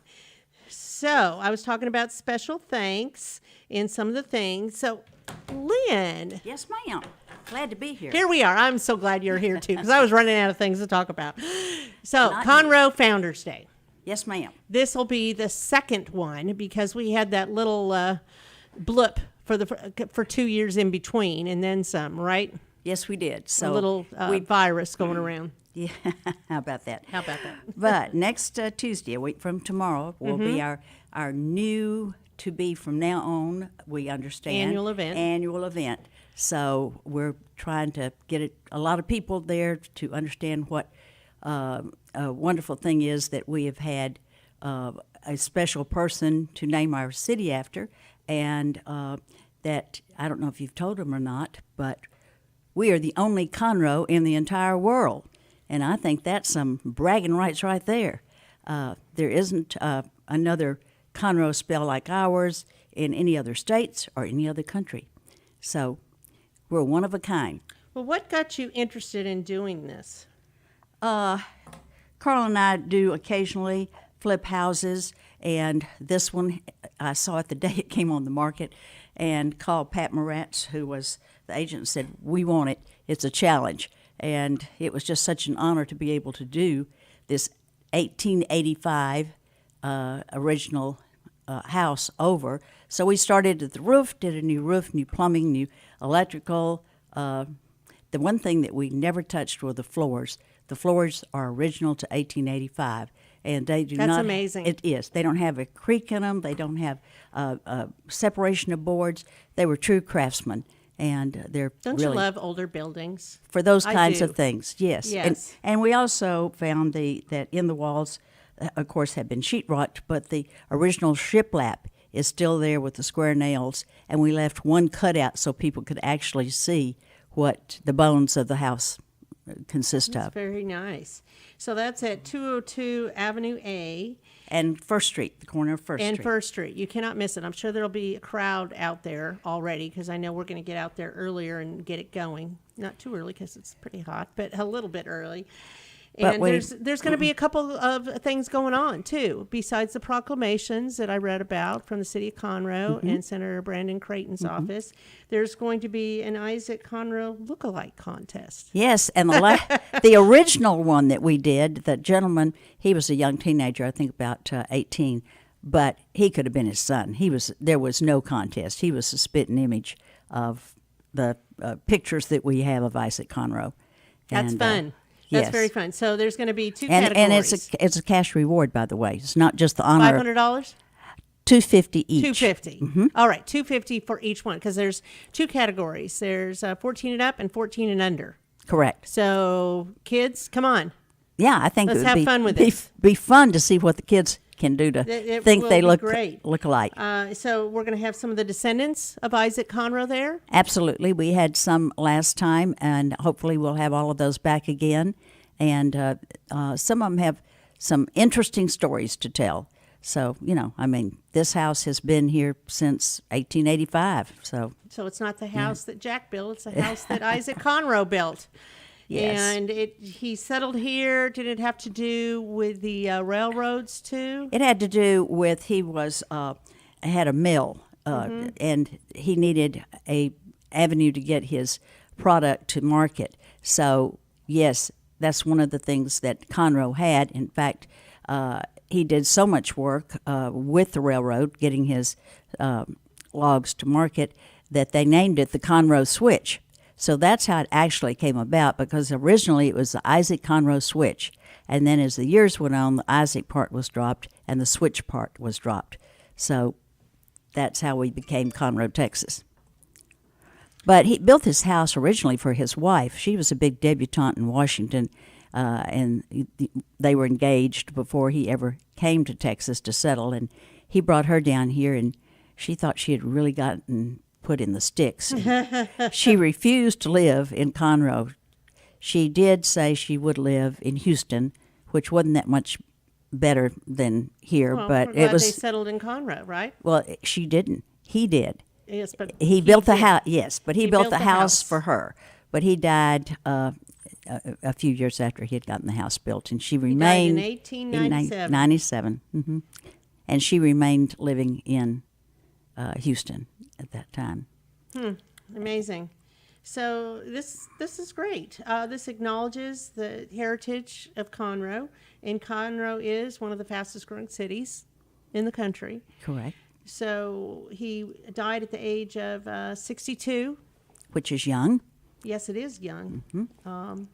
S4: So I was talking about special thanks and some of the things. So, Lynn.
S15: Yes, ma'am. Glad to be here.
S4: Here we are. I'm so glad you're here, too, because I was running out of things to talk about. So, Conroe Founders Day.
S15: Yes, ma'am.
S4: This will be the second one because we had that little blip for 2 years in between and then some, right?
S15: Yes, we did. So
S4: a little virus going around.
S15: Yeah, how about that?
S4: How about that?
S15: But next Tuesday, a week from tomorrow, will be our new, to be from now on, we understand. Annual event. So we're trying to get a lot of people there to understand what a wonderful thing is that we have had a special person to name our city after, and that, I don't know if you've told them or not, but we are the only Conroe in the entire world. And I think that's some bragging rights right there. There isn't another Conroe spell like ours in any other states or any other country. So we're one of a kind.
S4: Well, what got you interested in doing this?
S15: Carl and I do occasionally flip houses, and this one I saw it the day it came on the market and called Pat Moratz, who was the agent, and said, we want it. It's a challenge. And it was just such an honor to be able to do this 1885 original house over. So we started at the roof, did a new roof, new plumbing, new electrical. The one thing that we never touched were the floors. The floors are original to 1885, and they do not.
S4: That's amazing.
S15: It is. They don't have a creak in them. They don't have separation of boards. They were true craftsmen, and they're
S4: Don't
S15: really,
S4: you love older buildings?
S15: for those
S4: I
S15: kinds
S4: do.
S15: of things, yes.
S4: Yes.
S15: And we also found that in the walls, of course, have been sheetrocked, but the original shiplap is still there with the square nails, and we left one cutout so people could actually see what the bones of the house consist
S4: That's
S15: of.
S4: very nice. So that's at 202 Avenue A.
S15: And First Street, the corner of First
S4: And
S15: Street.
S4: First Street. You cannot miss it. I'm sure there'll be a crowd out there already because I know we're going to get out there earlier and get it going. Not too early because it's pretty hot, but a little bit early.
S15: But
S4: And there's going to be a couple of things going on, too, besides the proclamations that I read about from the city of Conroe and Senator Brandon Creighton's office. There's going to be an Isaac Conroe lookalike contest.
S15: Yes, and the original one that we did, the gentleman, he was a young teenager, I think about 18, but he could have been his son. There was no contest. He was a spitting image of the pictures that we have of Isaac Conroe.
S4: That's fun. That's very fun. So there's going to be two
S15: and
S4: categories.
S15: And it's a cash reward, by the way. It's not just the honor.
S4: $500?
S15: $250 each.
S4: $250. All right, $250 for each one because there's two categories. There's 14 and up and 14 and under.
S15: Correct.
S4: So kids, come on.
S15: Yeah, I think
S4: Let's
S15: it would
S4: have
S15: be,
S4: fun with
S15: be,
S4: this.
S15: be fun to see what the kids can do to
S4: It
S15: think
S4: will
S15: they
S4: be
S15: look
S4: great.
S15: alike.
S4: So we're going to have some of the descendants of Isaac Conroe there.
S15: Absolutely. We had some last time, and hopefully we'll have all of those back again. And some of them have some interesting stories to tell. So, this house has been here since 1885. So
S4: it's not the house that Jack built; it's the house that Isaac Conroe built.
S15: Yes.
S4: And he settled here. Did it have to do with the railroads too?
S15: It had to do with he had a mill, and he needed a avenue to get his product to market. So yes, that's one of the things that Conroe had. In fact, he did so much work with the railroad getting his logs to market that they named it the Conroe Switch. So that's how it actually came about, because originally it was the Isaac Conroe Switch. And then as the years went on, the Isaac part was dropped and the Switch part was dropped. So that's how we became Conroe, Texas. But he built this house originally for his wife. She was a big debutante in Washington, and they were engaged before he ever came to Texas to settle. And he brought her down here, and she thought she had really gotten put in the sticks. She refused to live in Conroe. She did say she would live in Houston, which wasn't that much better than here.
S4: Well,
S15: but
S4: we're glad
S15: it was.
S4: they settled in Conroe, right?
S15: Well, she didn't. He did.
S4: Yes, but
S15: he built the
S4: did.
S15: house. Yes, but he built the house
S4: house.
S15: for her. But he died a few years after he had gotten the house built, and she remained
S4: in 1897.
S15: 97. And she remained living in Houston at that time.
S4: Amazing. So this is great. This acknowledges the heritage of Conroe, and Conroe is one of the fastest growing cities in the country.
S15: Correct.
S4: So he died at the age of 62.
S15: Which is young.
S4: Yes, it is young.
S15: The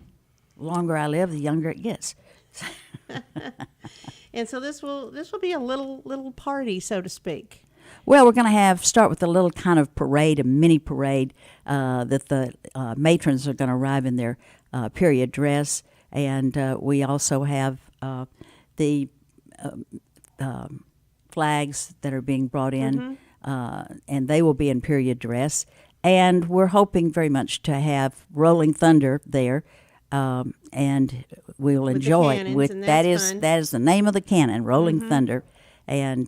S15: longer I live, the younger it gets.
S4: And so this will be a little party, so to speak.
S15: Well, we're going to start with a little kind of parade, a mini parade, that the matrons are going to arrive in their period dress. And we also have the flags that are being brought in, and they will be in period dress. And we're hoping very much to have Rolling Thunder there, and we'll
S4: With the
S15: enjoy
S4: cannons,
S15: with
S4: and
S15: that
S4: that's
S15: is
S4: fun.
S15: that is the name of the cannon, Rolling Thunder, and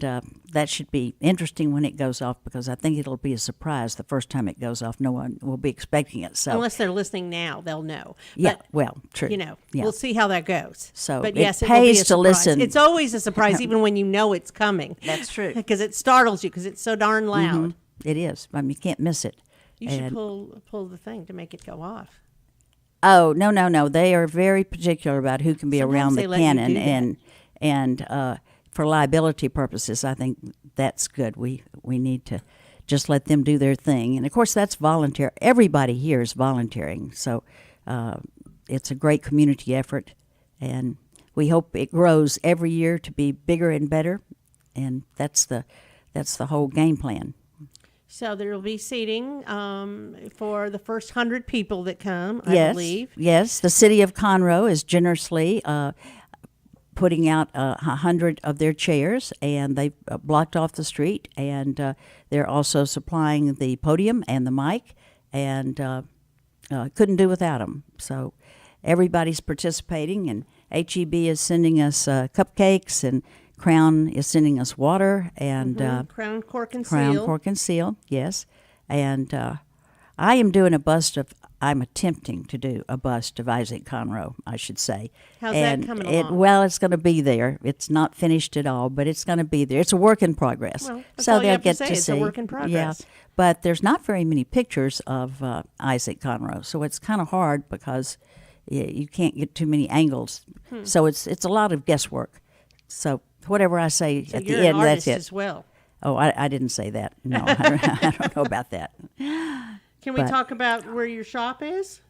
S15: that should be interesting when it goes off, because I think it'll be a surprise the first time it goes off. No one will be expecting it. So
S4: Unless they're listening now, they'll know.
S15: yeah,
S4: But,
S15: well, true.
S4: yeah.
S15: Yeah.
S4: We'll see how that goes.
S15: So
S4: but
S15: it
S4: yes, it will be
S15: pays
S4: a
S15: to
S4: surprise.
S15: listen.
S4: It's always a surprise, even when you know it's coming.
S15: That's true.
S4: Because it startles you, because it's so darn loud.
S15: It is. I mean, you can't miss it.
S4: You should
S15: And-
S4: pull the thing to make it go off.
S15: Oh, no. They are very particular about who can be
S4: Sometimes
S15: around
S4: they
S15: the
S4: let you
S15: cannon,
S4: do that.
S15: and for liability purposes, I think that's good. We need to just let them do their thing, and of course that's volunteer. Everybody here is volunteering, so it's a great community effort, and we hope it grows every year to be bigger and better, and that's the whole game plan.
S4: So there will be seating for the first 100 people that come, I
S15: Yes,
S4: believe.
S15: yes. The city of Conroe is generously putting out 100 of their chairs, and they blocked off the street, and they're also supplying the podium and the mic, and couldn't do without them. So everybody's participating, and HEB is sending us cupcakes, and Crown is sending us water, and
S4: Crown, Cork, and
S15: Crown,
S4: Seal.
S15: Cork, and Seal, yes. And I am doing I'm attempting to do a bust of Isaac Conroe, I should say.
S4: How's
S15: and
S4: that coming along?
S15: Well, it's going to be there. It's not finished at all, but it's going to be there. It's a work in progress.
S4: Well, that's
S15: so
S4: all you
S15: they'll
S4: have to
S15: get
S4: say.
S15: to
S4: It's
S15: see.
S4: a work in progress.
S15: Yeah. But there's not very many pictures of Isaac Conroe, so it's kind of hard because you can't get too many angles. So it's a lot of guesswork. So whatever I say
S4: So
S15: at
S4: you're
S15: the end,
S4: an artist
S15: that's it.
S4: as well.
S15: Oh, I didn't say that. No, I don't know about that.
S4: Can we
S15: But-
S4: talk about where your shop is?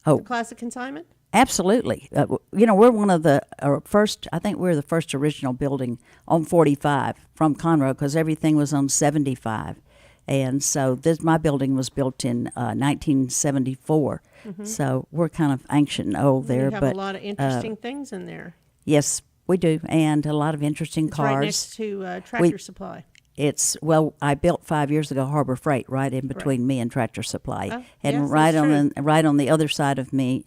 S15: Oh,
S4: The Classic Consignment?
S15: absolutely. We're one of the first, I think we're the first original building on 45 from Conroe, because everything was on 75. And so my building was built in 1974. So we're kind of ancient and old there.
S4: We have
S15: but
S4: a lot of interesting things in there.
S15: Yes, we do. And a lot of interesting
S4: It's
S15: cars.
S4: right next to Tractor Supply.
S15: I built 5 years ago Harbor Freight right in between me and Tractor Supply,
S4: Oh,
S15: and
S4: yes,
S15: right
S4: that's
S15: on the other side of me,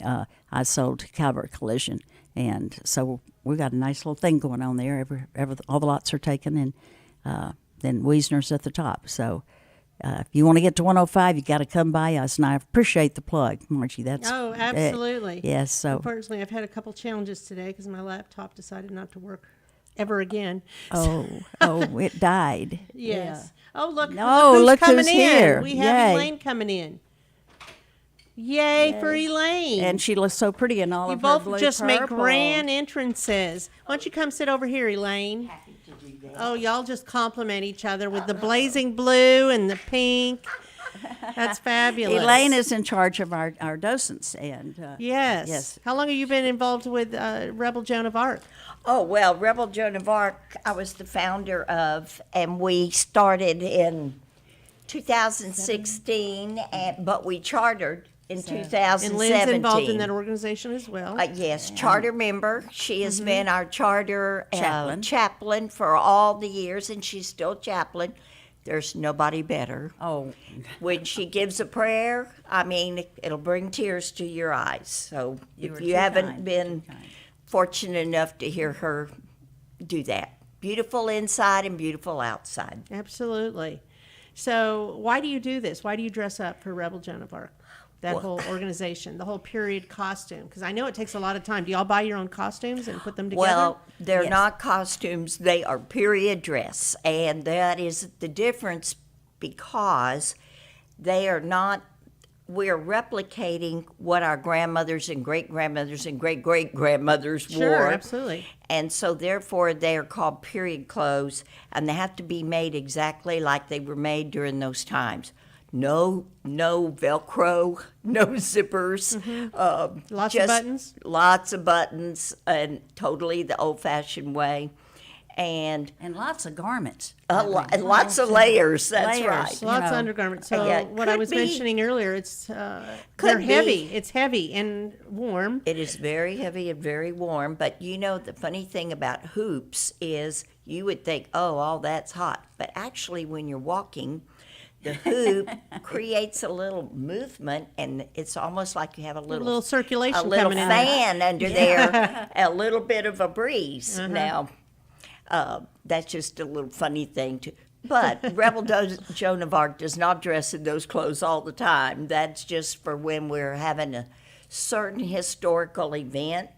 S15: I sold Calvert Collision, and so we got a nice little thing going on there. All the lots are taken, and then Wiesner's at the top. So if you want to get to 105, you got to come by us, and I appreciate the plug, Margie. That's
S4: Absolutely.
S15: yes. So
S4: Unfortunately, I've had a couple challenges today because my laptop decided not to work ever again.
S15: it died.
S4: Yes. Oh, look.
S15: No,
S4: who's
S15: look
S4: coming
S15: who's
S4: in.
S15: here.
S4: We have
S15: Yay.
S4: Elaine coming in. Yay for Elaine.
S15: And she looks so pretty in all
S4: you
S15: of her
S4: both
S15: blue
S4: just make
S15: purple.
S4: grand entrances. Why don't you come sit over here, Elaine? Oh, y'all just compliment each other with the blazing blue and the pink. That's fabulous.
S15: Elaine is in charge of our docents, and
S4: Yes.
S15: yes.
S4: How long have you been involved with Rebel Joan of Arc?
S16: Oh, well, Rebel Joan of Arc, I was the founder of, and we started in 2016, but we chartered in 2017.
S4: And Lynn's involved in that organization as well.
S16: Yes, charter member. She has been our charter
S15: Chaplain.
S16: for all the years, and she's still chaplain. There's nobody better.
S15: Oh.
S16: When she gives a prayer, I mean, it'll bring tears to your eyes. So
S15: You are
S16: if you
S15: too
S16: haven't
S15: kind,
S16: been
S15: too kind.
S16: fortunate enough to hear her do that. Beautiful inside and beautiful outside.
S4: Absolutely. So why do you do this? Why do you dress up for Rebel Joan of Arc? That
S16: Well-
S4: whole organization, the whole period costume, because I know it takes a lot of time. Do y'all buy your own costumes and put them together?
S16: Well, they're not costumes, they are period dress. And that is the difference because they are not, we're replicating what our grandmothers and great-grandmothers and great-great-grandmothers wore.
S4: Sure, absolutely.
S16: And so therefore they are called period clothes, and they have to be made exactly like they were made during those times. No Velcro, no zippers.
S4: Lots of buttons?
S16: Lots of buttons, and totally the old-fashioned way. And
S15: lots of garments.
S16: And lots of layers, that's
S15: Layers,
S16: right.
S4: Lots of undergarments. So
S16: Yeah,
S4: what I
S16: could
S4: was
S16: be.
S4: mentioning earlier, it's
S16: Could
S4: they're
S16: be.
S4: heavy. It's heavy and warm.
S16: It is very heavy and very warm, but you know the funny thing about hoops is you would think, oh, all that's hot. But actually when you're walking, the hoop creates a little movement, and it's almost like you have a little
S4: circulation
S16: a little
S4: coming in.
S16: fan under there, a little bit of a breeze. Now, that's just a little funny thing to. But Rebel Joan of Arc does not dress in those clothes all the time. That's just for when we're having a certain historical event,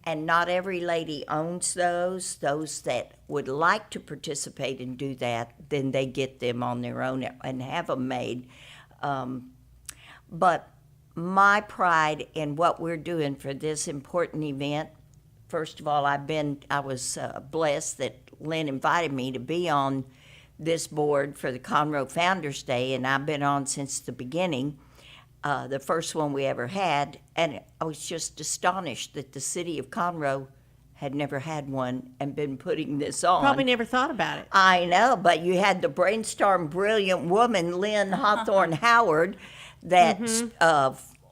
S16: and not every lady owns those. Those that would like to participate and do that, then they get them on their own and have them made. But my pride in what we're doing for this important event, first of all, I was blessed that Lynn invited me to be on this board for the Conroe Founders Day, and I've been on since the beginning. The first one we ever had, and I was just astonished that the city of Conroe had never had one and been putting this on.
S4: Probably never thought about it.
S16: I know, but you had the brainstorm brilliant woman, Lynn Hawthorne-Howard, that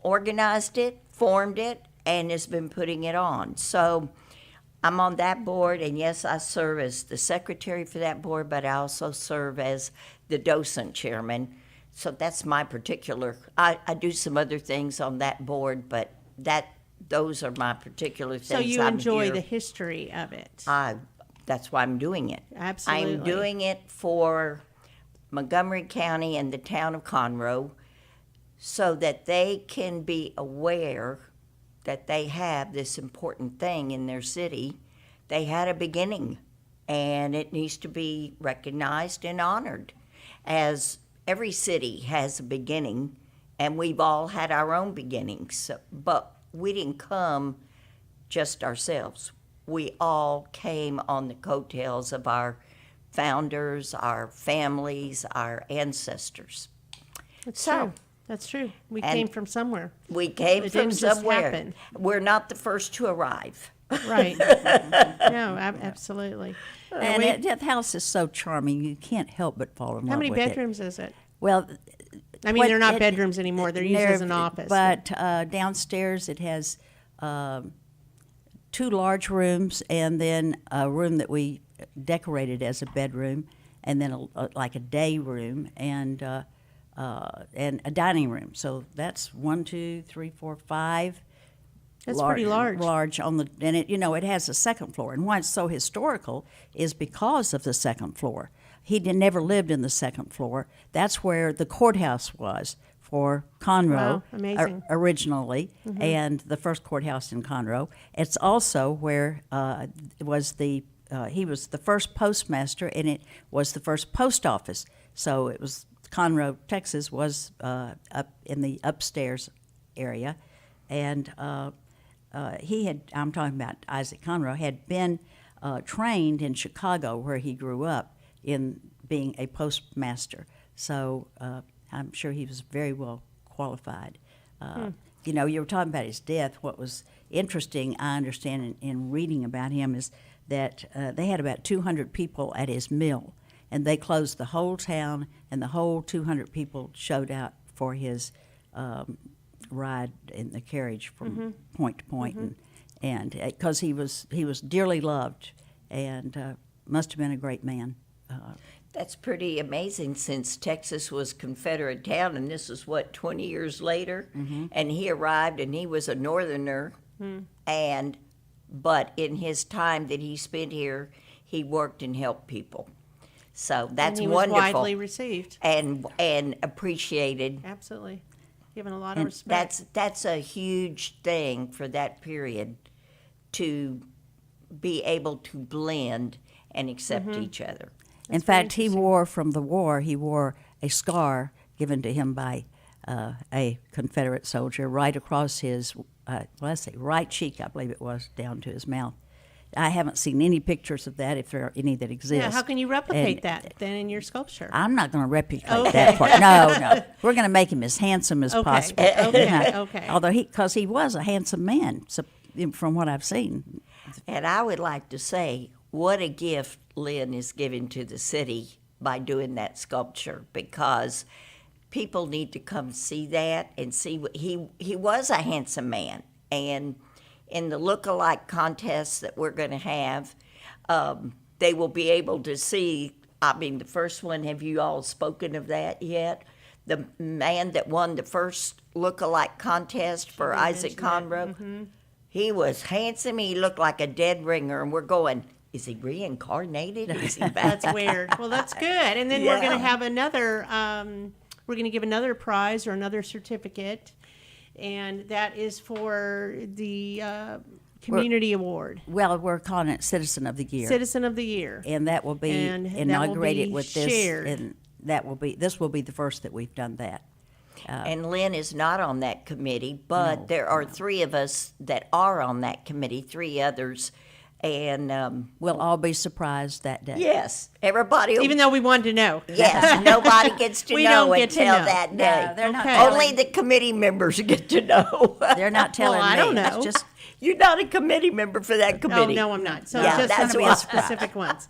S16: organized it, formed it, and has been putting it on. So I'm on that board, and yes, I serve as the secretary for that board, but I also serve as the docent chairman. So that's my particular, I do some other things on that board, but those are my particular things.
S4: So you
S16: I'm
S4: enjoy
S16: here.
S4: the history of it.
S16: That's why I'm doing it.
S4: Absolutely.
S16: I'm doing it for Montgomery County and the town of Conroe so that they can be aware that they have this important thing in their city. They had a beginning, and it needs to be recognized and honored. As every city has a beginning, and we've all had our own beginnings, but we didn't come just ourselves. We all came on the coattails of our founders, our families, our ancestors.
S4: That's true. That's true. We came from somewhere.
S16: We came
S4: It
S16: from
S4: didn't just
S16: somewhere.
S4: happen.
S16: We're not the first to arrive.
S4: Right. No, absolutely.
S15: And that house is so charming, you can't help but fall in love
S4: How many
S15: with it.
S4: bedrooms is it?
S15: Well,
S4: I mean, they're not bedrooms anymore. They're used as an office.
S15: But downstairs it has 2 large rooms, and then a room that we decorated as a bedroom, and then like a day room, and a dining room. So that's 1, 2, 3, 4, 5.
S4: That's pretty large.
S15: Large on the, and it it has a second floor. And why it's so historical is because of the second floor. He never lived in the second floor. That's where the courthouse was for Conroe.
S4: Wow, amazing.
S15: Originally, and the first courthouse in Conroe. It's also where it was he was the first postmaster, and it was the first post office. So it was Conroe, Texas, was up in the upstairs area, and I'm talking about Isaac Conroe, had been trained in Chicago, where he grew up, in being a postmaster. So I'm sure he was very well qualified. You were talking about his death. What was interesting, I understand, in reading about him is that they had about 200 people at his mill, and they closed the whole town, and the whole 200 people showed out for his ride in the carriage from point to point, and because he was dearly loved, and must have been a great man.
S16: That's pretty amazing, since Texas was Confederate town, and this is 20 years later, and he arrived, and he was a Northerner, but in his time that he spent here, he worked and helped people. So that's
S4: and he was
S16: wonderful.
S4: widely received.
S16: And appreciated.
S4: Absolutely. Given a lot of
S16: And
S4: respect.
S16: that's a huge thing for that period, to be able to blend and accept
S4: Mm-hmm.
S16: each other.
S15: In fact, he wore from the war, he wore a scar given to him by a Confederate soldier right across his, right cheek, I believe it was, down to his mouth. I haven't seen any pictures of that, if there are any that exist.
S4: Yeah, how can you replicate
S15: And
S4: that then in your sculpture?
S15: I'm not going to replicate
S4: Okay.
S15: that part. No. We're going to make him as handsome as
S4: Okay.
S15: possible.
S4: Okay.
S15: Although because he was a handsome man, so, from what I've seen.
S16: And I would like to say, what a gift Lynn is giving to the city by doing that sculpture, because people need to come see that and see what he was a handsome man. And in the look-alike contest that we're going to have, they will be able to see. I mean, the first one, have you all spoken of that yet? The man that won the first look-alike contest for Isaac Conroe, he was handsome. He looked like a dead ringer, and we're going, is he reincarnated? Is he back?
S4: That's weird. Well, that's good. And then we're going to have another, we're going to give another prize or another certificate, and that is for the community award.
S15: Well, we're calling it Citizen of the Year.
S4: Citizen of the Year.
S15: And that will be
S4: And that will
S15: inaugurated
S4: be
S15: with this.
S4: shared.
S15: And this will be the first that we've done that.
S16: And Lynn is not on that committee, but there are three of us that are on that committee, three others. And
S15: we'll all be surprised that day.
S16: Yes, everybody.
S4: Even though we wanted to know.
S16: Yes, nobody gets to
S4: We
S16: know
S4: don't get to
S16: until
S4: know.
S16: that day.
S15: No, they're not
S16: Only the committee members get to know.
S15: They're not telling
S4: Well, I
S15: me.
S4: don't know.
S15: It's just
S16: You're not a committee member for that
S4: Oh,
S16: committee.
S4: no, I'm not. So
S16: Yeah,
S4: it's just going
S16: that's
S4: to be
S16: why.
S4: a specific ones.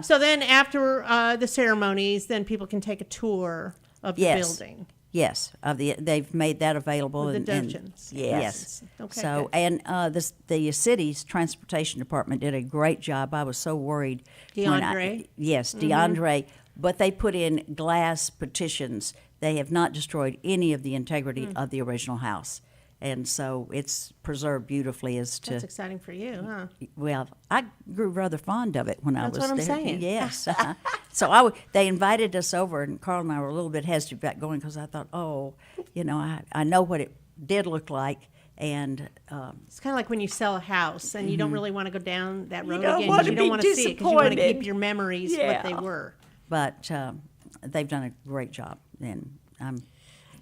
S4: So then after the ceremonies, then people can take a tour of the
S15: Yes.
S4: building.
S15: Yes, they've made that available.
S4: With the
S15: and-
S4: Docents.
S15: Yes.
S4: Okay,
S15: So,
S4: good.
S15: and the city's transportation department did a great job. I was so worried.
S4: DeAndre?
S15: Yes, DeAndre. But they put in glass partitions. They have not destroyed any of the integrity of the original house. And so it's preserved beautifully as to.
S4: That's exciting for you, huh?
S15: Well, I grew rather fond of it when I
S4: That's
S15: was
S4: what I'm
S15: there.
S4: saying.
S15: Yes. So they invited us over, and Carl and I were a little bit hesitant about going because I thought, I know what it did look like, and
S4: It's kind of like when you sell a house and you don't really want to go down that road
S16: don't
S4: again.
S16: wanna
S4: You don't
S16: be
S4: want to see it because you want to
S16: disappointed.
S4: keep your memories what they
S16: Yeah.
S4: were.
S15: but they've done a great job, and I'm.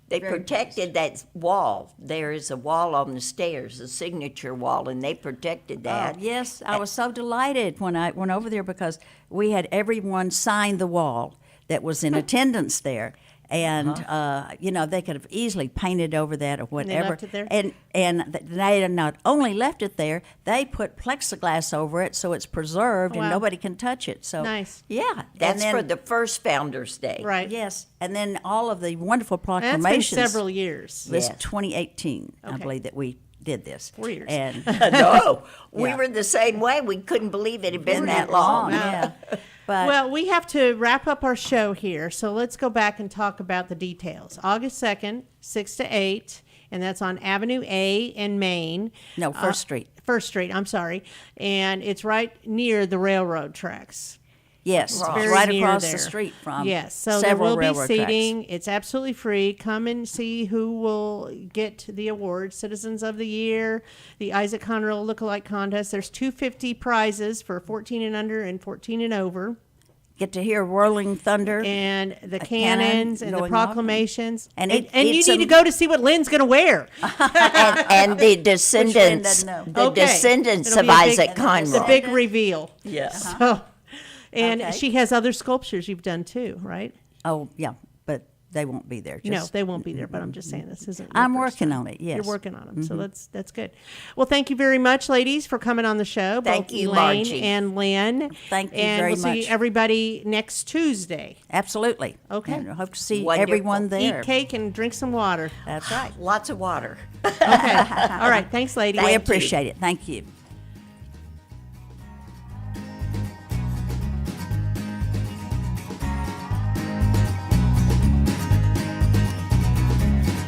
S16: They protected that wall. There is a wall on the stairs, a signature wall, and they protected that.
S15: Yes, I was so delighted when I went over there because we had everyone sign the wall that was in attendance there. And, they could have easily painted over that or whatever.
S4: left it there?
S15: And they not only left it there, they put plexiglass over it so it's preserved
S4: Wow.
S15: and nobody can touch it. So
S4: Nice.
S15: Yeah.
S16: That's
S15: and
S16: for
S15: then,
S16: the first Founders Day.
S4: Right.
S15: Yes. And then all of the wonderful
S4: And that's been
S15: proclamations.
S4: several years.
S15: This
S16: Yes.
S15: 2018, I
S4: Okay.
S15: believe, that we did this.
S4: 4 years.
S15: And
S16: No, we
S15: Yeah.
S16: were the same way. We couldn't believe it had been that
S15: long.
S16: long.
S15: Yeah. But
S4: Well, we have to wrap up our show here, so let's go back and talk about the details. August 2nd, 6 to 8, and that's on Avenue A in Maine.
S15: No, First Street.
S4: First Street, I'm sorry. And it's right near the railroad tracks.
S15: yes, it's
S4: Very
S15: right
S4: near
S15: across
S4: there.
S15: the street from
S4: Yes, so there
S15: several
S4: will be
S15: railroad
S4: seating.
S15: tracks.
S4: It's absolutely free. Come and see who will get the award: Citizens of the Year, the Isaac Conroe Lookalike Contest. There's 250 prizes for 14 and under and 14 and over,
S15: Get to hear Whirling Thunder.
S4: and the
S15: A cannon
S4: cannons and the
S15: going off.
S4: proclamations.
S15: And
S4: And,
S15: it-
S4: and you
S15: it's
S4: need
S15: a-
S4: to go to see what Lynn's going to wear.
S16: And the descendants,
S15: doesn't know?
S16: the
S4: Okay.
S16: descendants
S4: It'll
S16: of
S4: be a big-
S16: Isaac
S4: The
S16: Conroe.
S4: big reveal.
S16: Yes.
S4: So, and
S15: Okay.
S4: she has other sculptures you've done too, right?
S15: Oh, yeah, but they won't be there.
S4: No,
S15: Just,
S4: they won't be there, but I'm just saying this isn't. your
S15: I'm
S4: first
S15: working
S4: time.
S15: on it, yes.
S4: You're working on them, so that's good. Well, thank you very much, ladies, for coming on the show.
S16: Thank
S4: both
S16: you,
S4: Elaine
S16: Margie.
S4: and Lynn.
S15: Thank you
S4: and
S15: very
S4: we'll
S15: much.
S4: see everybody next Tuesday.
S15: Absolutely.
S4: Okay.
S15: And I hope to see
S16: Wonderful.
S15: everyone there.
S4: Eat cake and drink some water.
S15: That's right.
S16: Lots of water.
S4: Okay. All right. Thanks, ladies.
S15: We
S16: Thank you.
S15: appreciate it. Thank you.